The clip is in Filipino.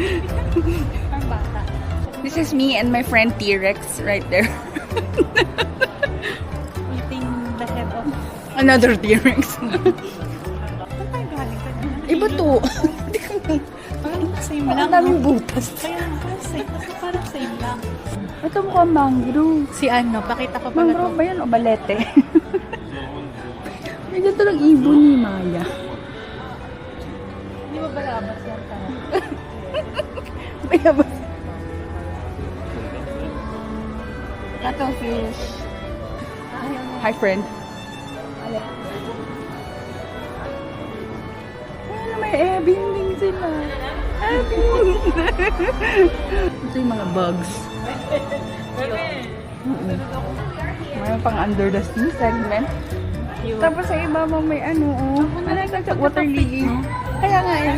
Ang bata. This is me and my friend T-Rex right there. Eating the head of... Another T-Rex. Saan tayo galing ka na? Iba to. Parang same Ang lang. daming butas. Kaya parang same lang. Ito mukhang mangrove. Si ano, pakita ko pala Mangrove ba yan o balete? May ganito lang ibon ni Maya. Hindi ba balabas yan ka? Kaya ba? Cuttlefish. Hi, friend. Ano, may ebbing sila. Ebbing. Ito yung mga bugs. Mayroon pang under the sea segment. Tapos sa iba mo may ano, oh. Ano yung water lily? Kaya nga eh.